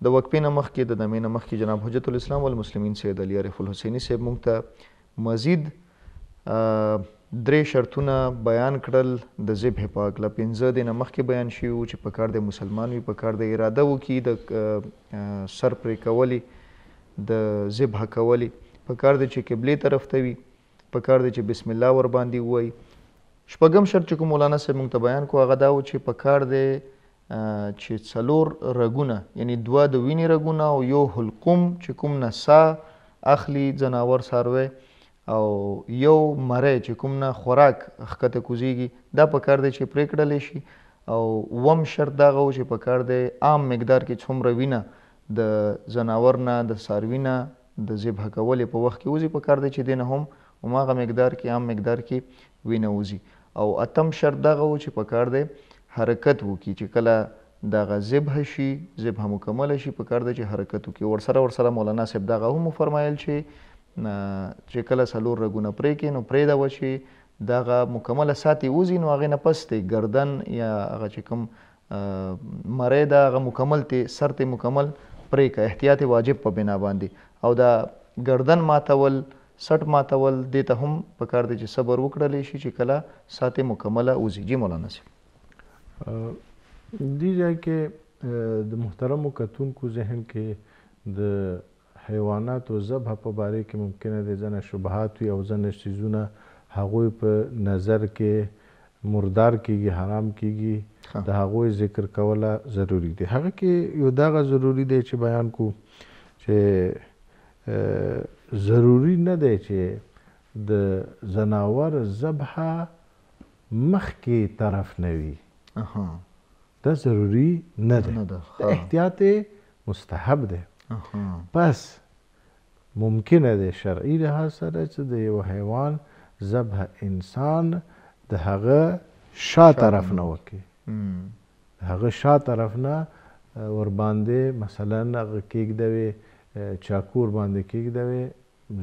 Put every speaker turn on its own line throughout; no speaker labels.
د وقفې نه مخکې د دمې نه مخکې جناب حجت الاسلام والمسلمین سید علي عارف الحسیني صاحب موږ ته مزید 3 شرطونه بیان کړل د ذبح په هکله. 15 د نه مخکې بیان شوي وو چې په کار د مسلمان وي، په کار د اراده وکړي د سر پرې کولی، د ذبح کولی، په کار د چې قبلې طرف ته وي، په کار د چې بسم الله ور باندې ووایي. 6م شرط چې کوم مولانا صاحب موږ ته بیان کړو هغه دا و چې په کار دی چې 4 رګونه یعنی 2 د وینې رګونه او 1 حلقوم چې کوم نه ساه اخلي ځناور څاروی او 1 مری چې کوم نه خوراک ښکته کوزیږي دا په کار دی چې پرې کړلی شي. او 1م شرط دغه و چې په کار دی عام مقدار کې څومره وینه د ځناور نه د څاروي نه د ذبح کولې په وخت کې وځي په کار دی چې دی نه هم هماغه مقدار کې عام مقدار کې وینه وځي. او 8م شرط دغه و چې په کار دی حرکت وکړي چې کله دغه ذبح شي ذبح مکمله شي په کار دی چې حرکت وکړي. ورسره مولانا صاحب دغه هم وفرمایل چې کله 4 رګونه پرې کړي نو پرېږده چې دغه مکمله ساتې وځي نو هغې نه پس دی ګردن یا هغه چې کوم مری ده هغه مکمل تی سر تی مکمل پرې کړه احتیاط واجب په بنا باندې. او دا ګردن ماتول سټ ماتول دې ته هم په کار دی چې صبر وکړلی شي چې کله ساتې مکمله وځي. جی مولانا صاحب.
دې ځای کې د محترمو کتونکو ذهن کې د حیواناتو ذبح په باره کې ممکنه دی ځنه شبهات وي او ځنه څیزونه هغوی په نظر کې مردار کیږي، حرام کیږي، د هغوی ذکر کوله ضروری دی. هغه کې یو دغه ضروری دی چې بیان کو چې ضروری نه دی چې د ځناور ذبح مخکې طرف نه وي، دا ضروری نه دی، د احتیاط مستحب دی. پس ممکنه دی شرعي لحاظ سره چې د یو حیوان ذبح انسان د هغه شا طرف نه وکړي، د هغه شا طرف نه ورباندې مثلا هغه کېږدوي چاقو ورباندې کېږدوي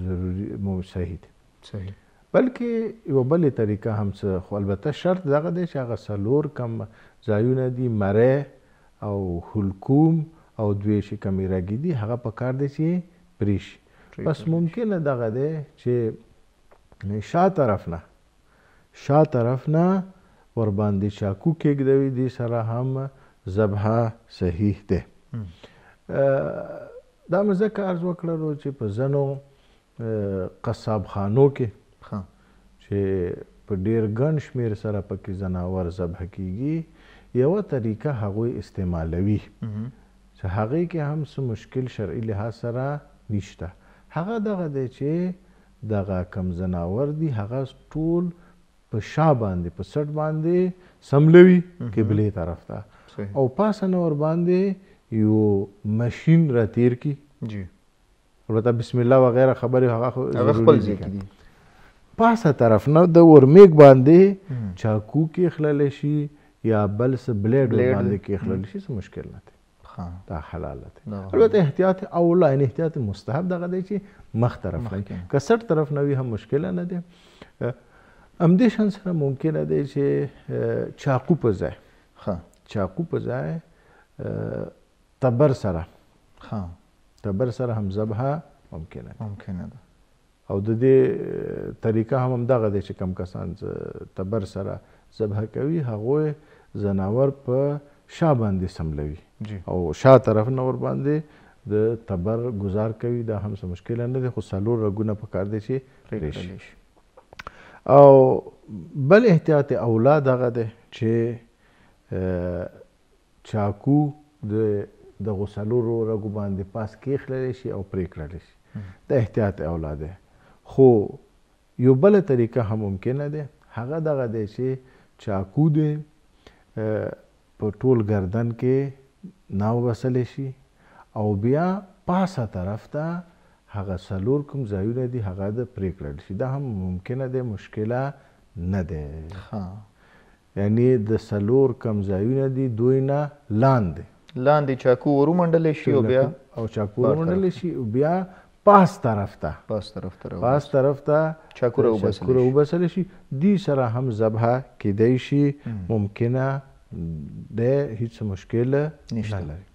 ضروري صحیح دی.
صحیح.
بلکې یوه بلې طریقه هم څه خو البته شرط دغه دی چې هغه 4 کم ځایونه دي مری او حلقوم او 2 چې کمې رګې دي هغه په کار دی چې پرې شي. بس ممکنه دغه دی چې شا طرف نه ورباندې چاقو کېږدوي، دې سره هم ذبح صحیح دی. دا مې ځکه عرض وکړلو چې په ځینو قصاب خانو کې چې په ډېر ګڼ شمېر سره پکې ځناور ذبح کېږي یوه طریقه هغوی استعمالوي چې هغې کې هم څه مشکل شرعي لحاظ سره نشته. هغه دغه دی چې دغه کم ځناور دي هغه ټول په شا باندې په سټ باندې سملوي قبلې طرف ته او پاسه نه ورباندې یو ماشین را تیر کړي. البته بسم الله وغیره خبرې هغه خپل ځای کې دي. پاسه طرف نه د ورمیږ باندې چاقو کېښللی شي یا بل څه بلیډ ورباندې کېښللی شي، څه مشکل نه دی، دا حلاله دی. البته احتیاط اوله یعنې احتیاط مستحب دغه دی چې مخ طرف نه وي، که سټ طرف نه وي هم مشکله نه دی. همدې شان سره ممکنه دی چې چاقو په ځای تبر سره هم ذبح ممکنه ده. او د دې طریقه هم همدغه دی چې کم کسان تبر سره ذبح کوي هغوی ځناور په شا باندې سملوي او شا طرف نه ورباندې د تبر گزار کوي، دا هم څه مشکله نه دی، خو 4 رګونه په کار دی چې پرې شي. او بل احتیاط اولا دغه دی چې چاقو د دغو 4 رګو باندې پاس کېښللی شي او پرې کړلی شي، دا احتیاط اولا دی. خو یو بله طریقه هم ممکنه دی، هغه دغه دی چې چاقو دی په ټول گردن کې ناوبسلی شي او بیا پاسه طرف ته هغه 4 کوم ځایونه دي هغه د پرې کړل شي، دا هم ممکنه دی، مشکله نه دی. یعنې د 4 کم ځایونه دي دوی نه لاندې
چاقو ورومنډلی شي او بیا
ورومنډلی شي او بیا پاس طرف ته
چاقو
راوبسلی شي، دې سره هم ذبح کیدی شي، ممکنه دی، هیڅ مشکل نه لري.